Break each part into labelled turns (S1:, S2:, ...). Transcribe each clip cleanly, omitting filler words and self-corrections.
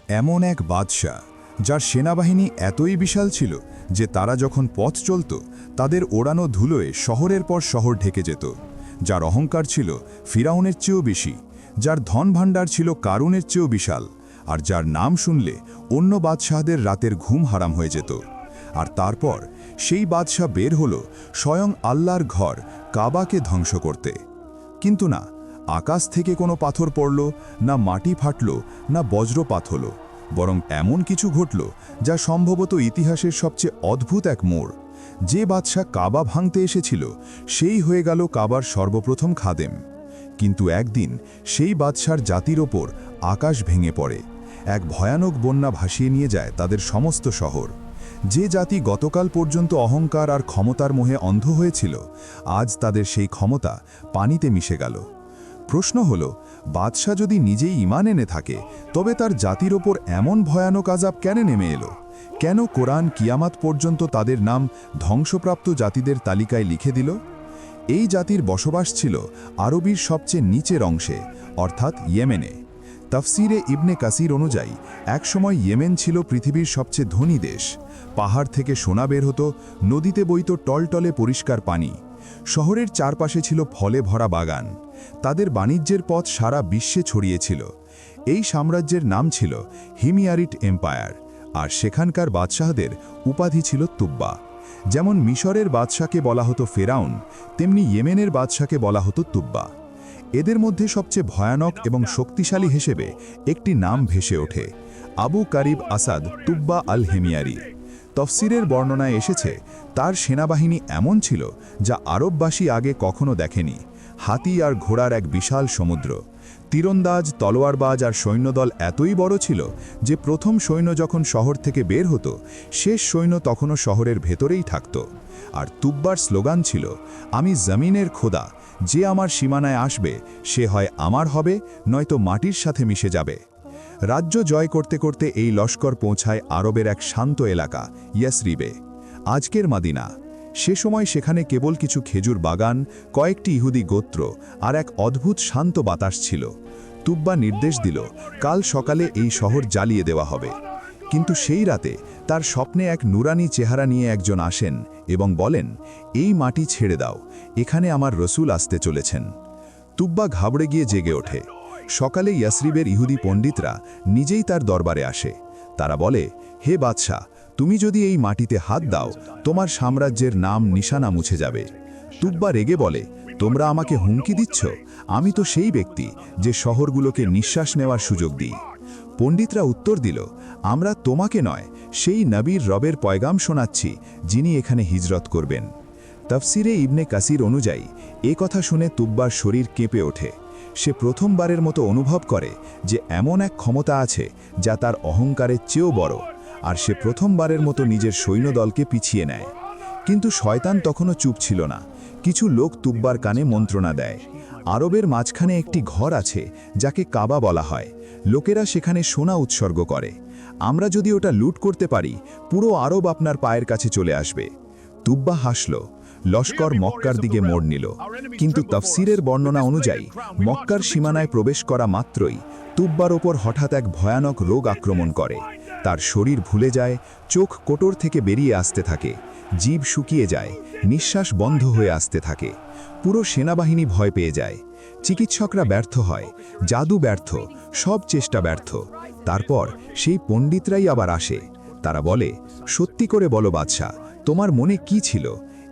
S1: এমন এক বাদশাহ যার সেনাবাহিনী এতই বিশাল ছিল যে তারা যখন পথ চলত তাদের ওড়ানো ধুলোয় শহরের পর শহর ঢেকে যেত, যার অহংকার ছিল ফিরাউনের চেয়েও বেশি, যার ধন ভাণ্ডার ছিল কারুনের চেয়েও বিশাল, আর যার নাম শুনলে অন্য বাদশাহদের রাতের ঘুম হারাম হয়ে যেত। আর তারপর সেই বাদশাহ বের হল স্বয়ং আল্লাহর ঘর কাবাকে ধ্বংস করতে। কিন্তু না, আকাশ থেকে কোনো পাথর পড়ল না, মাটি ফাটল না, বজ্রপাত হল, বরং এমন কিছু ঘটল যা সম্ভবত ইতিহাসের সবচেয়ে অদ্ভুত এক মোড়। যে বাদশাহ কাবা ভাঙতে এসেছিল সেই হয়ে গেল কাবার সর্বপ্রথম খাদেম। কিন্তু একদিন সেই বাদশার জাতির ওপর আকাশ ভেঙে পড়ে, এক ভয়ানক বন্যা ভাসিয়ে নিয়ে যায় তাদের সমস্ত শহর। যে জাতি গতকাল পর্যন্ত অহংকার আর ক্ষমতার মোহে অন্ধ হয়েছিল, আজ তাদের সেই ক্ষমতা পানিতে মিশে গেল। প্রশ্ন হল, বাদশাহ যদি নিজেই ঈমান এনে থাকে তবে তার জাতির ওপর এমন ভয়ানক আযাব কেন নেমে এলো? কেন কোরআন কিয়ামত পর্যন্ত তাদের নাম ধ্বংসপ্রাপ্ত জাতিদের তালিকায় লিখে দিল? এই জাতির বসবাস ছিল আরবির সবচেয়ে নিচের অংশে, অর্থাৎ ইয়েমেনে। তাফসিরে ইবনে কাসির অনুযায়ী একসময় ইয়েমেন ছিল পৃথিবীর সবচেয়ে ধনী দেশ। পাহাড় থেকে সোনা বের হতো, নদীতে বইত টলটলে পরিষ্কার পানি, শহরের চারপাশে ছিল ফলে ভরা বাগান। তাদের বাণিজ্যের পথ সারা বিশ্বে ছড়িয়েছিল। এই সাম্রাজ্যের নাম ছিল হিমিয়ারিট এম্পায়ার, আর সেখানকার বাদশাহদের উপাধি ছিল তুব্বা। যেমন মিশরের বাদশাকে বলা হতো ফেরাউন, তেমনি ইয়েমেনের বাদশাকে বলা হতো তুব্বা। এদের মধ্যে সবচেয়ে ভয়ানক এবং শক্তিশালী হিসেবে একটি নাম ভেসে ওঠে, আবু কারিব আসাদ তুব্বা আল হেমিয়ারি। তফসিরের বর্ণনায় এসেছে তার সেনাবাহিনী এমন ছিল যা আরববাসী আগে কখনো দেখেনি। হাতি আর ঘোড়ার এক বিশাল সমুদ্র, তীরন্দাজ, তলোয়ারবাজ আর সৈন্যদল এতই বড় ছিল যে প্রথম সৈন্য যখন শহর থেকে বের হতো, শেষ সৈন্য তখনও শহরের ভেতরেই থাকত। আর তুব্বার স্লোগান ছিল, আমি জমিনের খোদা, যে আমার সীমানায় আসবে সে হয় আমার হবে, নয়তো মাটির সাথে মিশে যাবে। রাজ্য জয় করতে করতে এই লস্কর পৌঁছায় আরবের এক শান্ত এলাকা ইয়াসরিবে, আজকের মাদিনা। সে সময় সেখানে কেবল কিছু খেজুর বাগান, কয়েকটি ইহুদি গোত্র আর এক অদ্ভুত শান্ত বাতাস ছিল। তুব্বা নির্দেশ দিল, কাল সকালে এই শহর জ্বালিয়ে দেওয়া হবে। কিন্তু সেই রাতে তার স্বপ্নে এক নুরানি চেহারা নিয়ে একজন আসেন এবং বলেন, এই মাটি ছেড়ে দাও, এখানে আমার রসুল আসতে চলেছেন। তুব্বা ঘাবড়ে গিয়ে জেগে ওঠে। সকালে ইয়াসরিবের ইহুদি পণ্ডিতরা নিজেই তার দরবারে আসে। তারা বলে, হে বাদশাহ, তুমি যদি এই মাটিতে হাত দাও তোমার সাম্রাজ্যের নাম নিশানা মুছে যাবে। তুব্বা রেগে বলে, তোমরা আমাকে হুমকি দিচ্ছ? আমি তো সেই ব্যক্তি যে শহরগুলোকে নিঃশ্বাস নেওয়ার সুযোগ দিই। পণ্ডিতরা উত্তর দিল, আমরা তোমাকে নয়, সেই নবীর রবের পয়গাম শোনাচ্ছি যিনি এখানে হিজরত করবেন। তাফসিরে ইবনে কাসির অনুযায়ী এ কথা শুনে তুব্বার শরীর কেঁপে ওঠে। সে প্রথমবারের মতো অনুভব করে যে এমন এক ক্ষমতা আছে যা তার অহংকারের চেয়েও বড়, আর সে প্রথমবারের মতো নিজের সৈন্যদলকে পিছিয়ে নেয়। কিন্তু শয়তান তখনও চুপ ছিল না। কিছু লোক তুব্বার কানে মন্ত্রণা দেয়, আরবের মাঝখানে একটি ঘর আছে যাকে কাবা বলা হয়, লোকেরা সেখানে সোনা উৎসর্গ করে। আমরা যদি ওটা লুট করতে পারি পুরো আরব আপনার পায়ের কাছে চলে আসবে। তুব্বা হাসল। লস্কর মক্কার দিকে মোড় নিল। কিন্তু তাফসিরের বর্ণনা অনুযায়ী মক্কার সীমানায় প্রবেশ করা মাত্রই তুব্বার ওপর হঠাৎ এক ভয়ানক রোগ আক্রমণ করে। তার শরীর ভুলে যায়, চোখ কোটর থেকে বেরিয়ে আসতে থাকে, জিভ শুকিয়ে যায়, নিঃশ্বাস বন্ধ হয়ে আসতে থাকে। পুরো সেনাবাহিনী ভয় পেয়ে যায়। চিকিৎসকরা ব্যর্থ হয়, জাদু ব্যর্থ, সব চেষ্টা ব্যর্থ। তারপর সেই পণ্ডিতরাই আবার আসে। তারা বলে, সত্যি করে বলো বাদশাহ, তোমার মনে কি ছিল?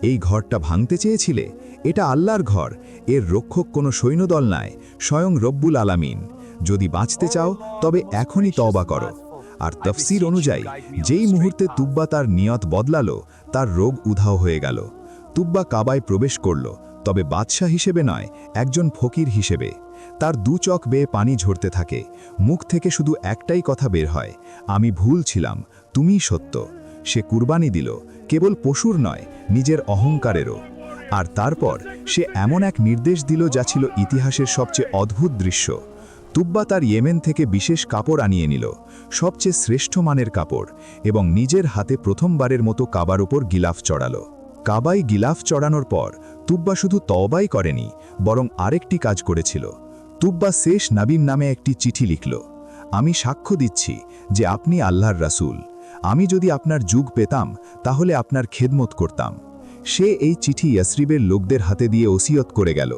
S1: এই ঘরটা ভাঙতে চেয়েছিলে? এটা আল্লাহর ঘর, এর রক্ষক কোনো সৈন্যদল নয়, স্বয়ং রব্বুল আলামিন। যদি বাঁচতে চাও তবে এখনই তওবা করো। আর তফসির অনুযায়ী যেই মুহূর্তে তুব্বা তার নিয়ত বদলালো, তার রোগ উধাও হয়ে গেল। তুব্বা কাবায় প্রবেশ করল, তবে বাদশাহ হিসেবে নয়, একজন ফকির হিসেবে। তার দু চোখ বেয়ে পানি ঝরতে থাকে, মুখ থেকে শুধু একটাই কথা বের হয়, আমি ভুল ছিলাম, তুমিই সত্য। সে কুরবানি দিল, কেবল পশুর নয়, নিজের অহংকারেরও। আর তারপর সে এমন এক নির্দেশ দিল যা ছিল ইতিহাসের সবচেয়ে অদ্ভুত দৃশ্য। তুব্বা তার ইয়েমেন থেকে বিশেষ কাপড় আনিয়ে নিল, সবচেয়ে শ্রেষ্ঠ মানের কাপড়, এবং নিজের হাতে প্রথমবারের মতো কাবার উপর গিলাফ চড়ালো। কাবায় গিলাফ চড়ানোর পর তুব্বা শুধু তওবাই করেনি, বরং আরেকটি কাজ করেছিল। তুব্বা শেষ নবীর নামে একটি চিঠি লিখল। আমি সাক্ষ্য দিচ্ছি যে আপনি আল্লাহর রাসূল। আমি যদি আপনার যুগ পেতাম তাহলে আপনার খেদমত করতাম। সে এই চিঠি ইয়াসরিবের লোকদের হাতে দিয়ে ওসিয়ত করে গেল।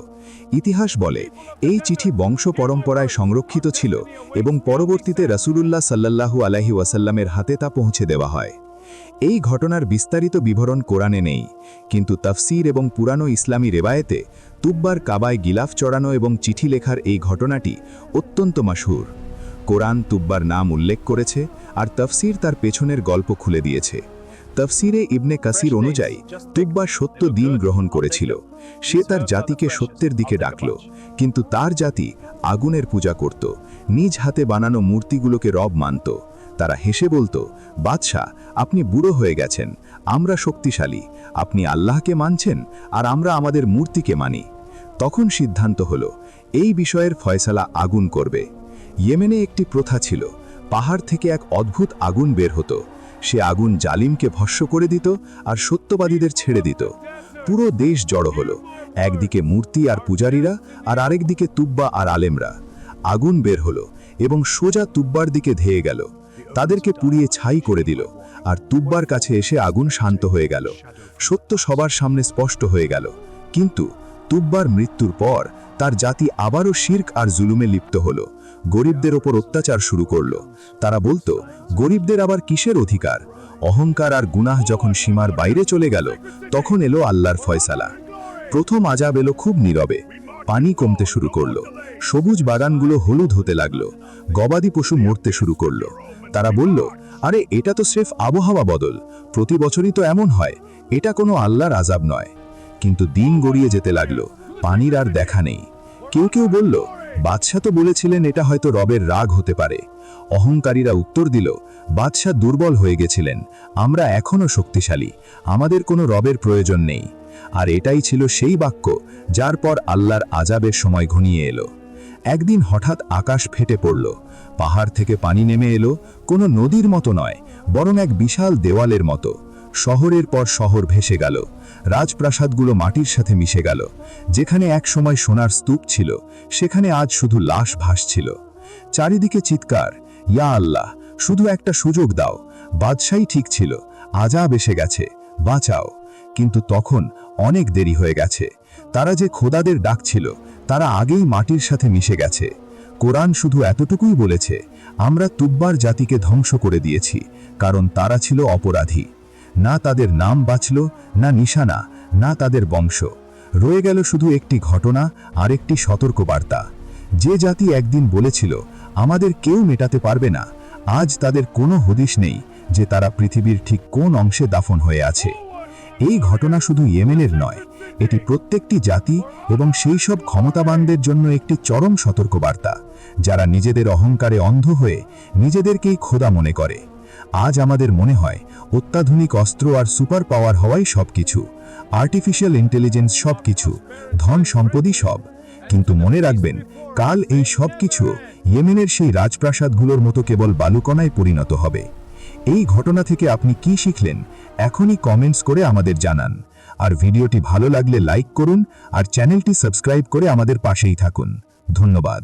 S1: ইতিহাস বলে এই চিঠি বংশ পরম্পরায় সংরক্ষিত ছিল এবং পরবর্তীতে রাসূলুল্লাহ সাল্লাল্লাহু আলাইহি ওয়াসাল্লামের হাতে তা পৌঁছে দেওয়া হয়। এই ঘটনার বিস্তারিত বিবরণ কোরআনে নেই, কিন্তু তাফসীর এবং পুরানো ইসলামী রেবায়েতে তুব্বার কাবায় গিলাফ চড়ানো এবং চিঠি লেখার এই ঘটনাটি অত্যন্ত মাশহুর। কোরআন তুব্বার নাম উল্লেখ করেছে আর তাফসীর তার পেছনের গল্প খুলে দিয়েছে। তাফসীরে ইবনে কাসির অনুযায়ী তুব্বা সত্য দিন গ্রহণ করেছিল। সে তার জাতিকে সত্যের দিকে ডাকল, কিন্তু তার জাতি আগুনের পূজা করত, নিজ হাতে বানানো মূর্তিগুলোকে রব মানত। তারা হেসে বলতো, বাদশাহ, আপনি বুড়ো হয়ে গেছেন, আমরা শক্তিশালী, আপনি আল্লাহকে মানছেন আর আমরা আমাদের মূর্তিকে মানি। তখন সিদ্ধান্ত হলো এই বিষয়ের ফয়সালা আগুন করবে। ইয়েমেনে একটি প্রথা ছিল, পাহাড় থেকে এক অদ্ভুত আগুন বের হতো। সে আগুন জালিমকে ভস্ম করে দিত আর সত্যবাদীদের ছেড়ে দিত। পুরো দেশ জড়ো হলো, একদিকে মূর্তি আর পূজারীরা আর আরেকদিকে তুব্বা আর আলেমরা। আগুন বের হলো এবং সোজা তুব্বার দিকে ধেয়ে গেল, তাদেরকে পুড়িয়ে ছাই করে দিল। আর তুব্বার কাছে এসে আগুন শান্ত হয়ে গেল। সত্য সবার সামনে স্পষ্ট হয়ে গেল। কিন্তু তুব্বার মৃত্যুর পর তার জাতি আবারও শিরক আর জুলুমে লিপ্ত হলো। গরিবদের ওপর অত্যাচার শুরু করলো। তারা বলতো, গরিবদের আবার কিসের অধিকার? অহংকার আর গুনাহ যখন সীমার বাইরে চলে গেল, তখন এলো আল্লাহর ফয়সালা। প্রথম আযাব এলো খুব নীরবে। পানি কমতে শুরু করলো, সবুজ বাগানগুলো হলুদ হতে লাগলো, গবাদি পশু মরতে শুরু করলো। তারা বলল, আরে এটা তো স্রেফ আবহাওয়া বদল, প্রতি বছরই তো এমন হয়, এটা কোনো আল্লাহর আযাব নয়। কিন্তু দিন গড়িয়ে যেতে লাগলো, পানির আর দেখা নেই। কেউ কেউ বলল, বাদশাহ তো বলেছিলেন এটা হয়তো রবের রাগ হতে পারে। অহংকারীরা উত্তর দিল, বাদশাহ দুর্বল হয়ে গেছিলেন, আমরা এখনও শক্তিশালী, আমাদের কোনো রবের প্রয়োজন নেই। আর এটাই ছিল সেই বাক্য যার পর আল্লাহর আযাবের সময় ঘনিয়ে এলো। একদিন হঠাৎ আকাশ ফেটে পড়ল, পাহাড় থেকে পানি নেমে এলো, কোনো নদীর মতো নয়, বরং এক বিশাল দেওয়ালের মতো। শহরের পর শহর ভেসে গেল, রাজপ্রাসাদগুলো মাটির সাথে মিশে গেল। যেখানে এক সময় সোনার স্তূপ ছিল, সেখানে আজ শুধু লাশ ভাসছিল। চারিদিকে চিৎকার, ইয়া আল্লাহ, শুধু একটা সুযোগ দাও, বাদশাহী ঠিক ছিল, আযাব এসে গেছে, বাঁচাও। কিন্তু তখন অনেক দেরি হয়ে গেছে। তারা যে খোদাদের ডাকছিল, তারা আগেই মাটির সাথে মিশে গেছে। কোরআন শুধু এতটুকুই বলেছে, আমরা তুব্বার জাতিকে ধ্বংস করে দিয়েছি, কারণ তারা ছিল অপরাধী। না তাদের নাম বাঁচল, না নিশানা, না তাদের বংশ। রয়ে গেল শুধু একটি ঘটনা আর একটি সতর্কবার্তা। যে জাতি একদিন বলেছিল, আমাদের কেউ মেটাতে পারবে না, আজ তাদের কোনো হদিশ নেই যে তারা পৃথিবীর ঠিক কোন অংশে দাফন হয়ে আছে। এই ঘটনা শুধু ইয়েমেনের নয়, এটি প্রত্যেকটি জাতি এবং সেই সব ক্ষমতাবানদের জন্য একটি চরম সতর্কবার্তা, যারা নিজেদের অহংকারে অন্ধ হয়ে নিজেদেরকেই খোদা মনে করে। আজ আমাদের মনে হয় অত্যাধুনিক অস্ত্র আর সুপার পাওয়ার হওয়াই সবকিছু, আর্টিফিশিয়াল ইন্টেলিজেন্স সবকিছু, ধন সম্পদই সব। কিন্তু মনে রাখবেন, কাল এই সব কিছু ইয়েমেনের সেই রাজপ্রাসাদগুলোর মতো কেবল বালুকণায় পরিণত হবে। এই ঘটনা থেকে আপনি কি শিখলেন, এখনই কমেন্টস করে আমাদের জানান। আর ভিডিওটি ভালো লাগলে লাইক করুন আর চ্যানেলটি সাবস্ক্রাইব করে আমাদের পাশেই থাকুন। ধন্যবাদ।